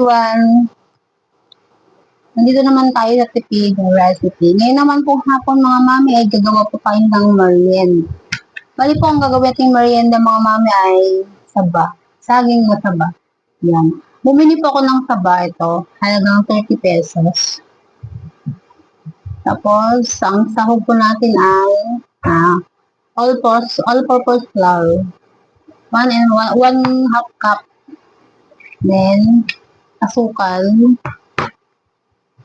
Everyone, nandito naman tayo sa tipid recipe. Ngayon naman po hapon mga mami ay gagawa po tayo ng merienda. Bali po ang gagawin nating merienda mga mami ay saba. Saging na saba. Yan. Bumili po ako ng saba ito. Halagang 30 pesos. Tapos, ang sahog po natin ay all-purpose flour. 1 half cup. Then, asukal,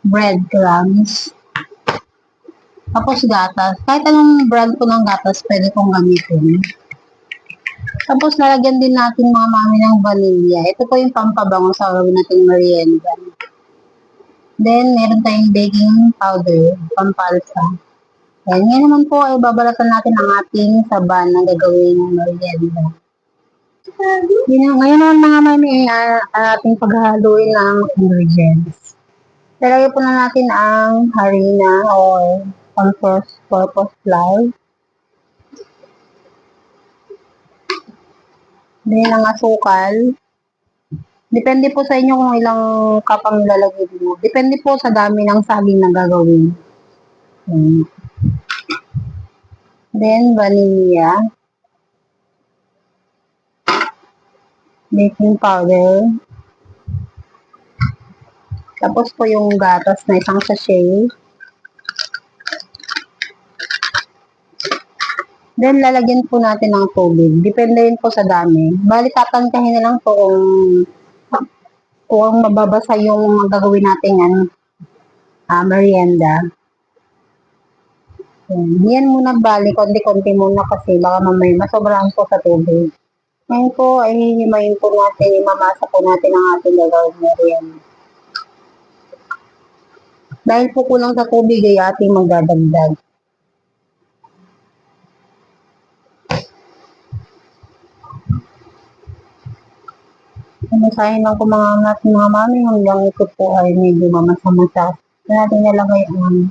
breadcrumbs, tapos gatas. Kahit anong brand po ng gatas, pwede kong gamitin. Tapos, lalagyan din natin mga mami ng vanilla. Ito po yung pampabango sa gawin nating merienda. Then, meron tayong baking powder, pampalsa. Yan, ngayon naman po ay babalatan natin ang ating saba na gagawin ng merienda. Ngayon naman mga mami ay ating paghahaluin ng ingredients. Lalagay po na natin ang harina or all-purpose flour. Then ang asukal. Depende po sa inyo kung ilang cup ang ilalagay mo. Depende po sa dami ng saging na gagawin. Then vanilla. Baking powder. Tapos po yung gatas na isang sachet. Then, lalagyan po natin ng tubig. Depende rin po sa dami. Bali, tatantahin na lang po kung mababasa yung gagawin natin merienda. Yan muna bali, konti-konti muna kasi baka mamaya masobrahan po sa tubig. Ngayon po ay hihimayin po natin, imamasa po natin ang ating gagawin merienda. Dahil po kulang sa tubig ay ating magdadagdag. Masahin lang po mga mami hanggang ito po ay medyo mamasa-masa. Natin nalagay ang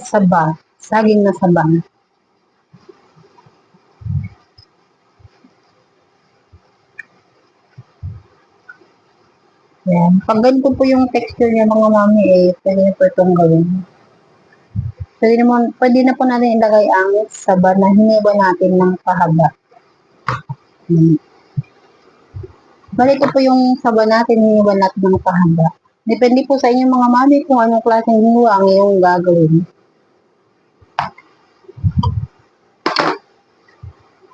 saba, saging na saba. Yan. Pag ganito po yung texture niya mga mami pwede na po itong gawin. Pwede na po natin ilagay ang saba na hiniwa natin ng pahaba. Bali ito po yung saba natin, hiniwa natin ng pahaba. Depende po sa inyo mga mami kung anong klaseng hiniwa ang iyong gagawin.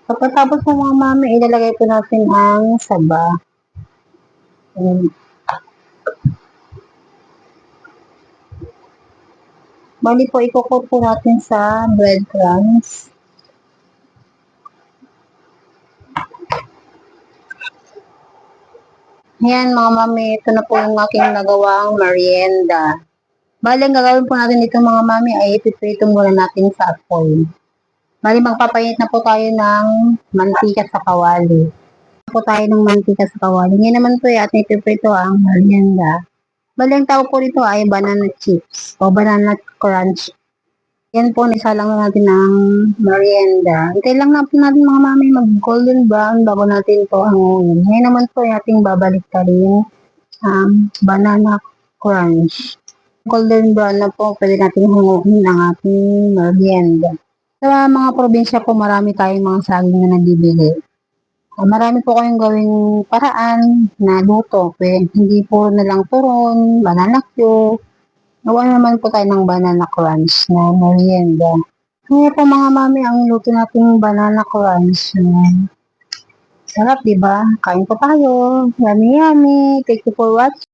Pagkatapos ng mga mami, ilalagay po natin ang saba. Bali po, i-coat po natin sa breadcrumbs. Ayan mga mami, ito na po yung aking nagawang merienda. Bali, ang gagawin po natin dito mga mami ay ipiprito muna natin sa foil. Bali, magpapainit na po tayo ng mantika sa kawali. Po tayo ng mantika sa kawali. Ngayon naman po ay ating ipiprito ang merienda. Bali, ang tawag po dito ay banana chips o banana crunch. Yan po, nisa lang natin ng merienda. Hintay lang na po natin mga mami mag-golden brown bago natin ito hanguin. Ngayon naman po ay ating babalik ka rin banana crunch. Golden brown na po, pwede natin hanguin ang ating merienda. Sa mga probinsya po, marami tayong mga saging na nabibili. Marami po kayong gawing paraan na luto. Hindi po na lang turon, banana cue. Gawa naman po tayo ng banana crunch na merienda. Ngayon po mga mami, ang luto natin banana crunch. Sarap, diba? Kain po tayo. Yummy, yummy. Thank you for watching.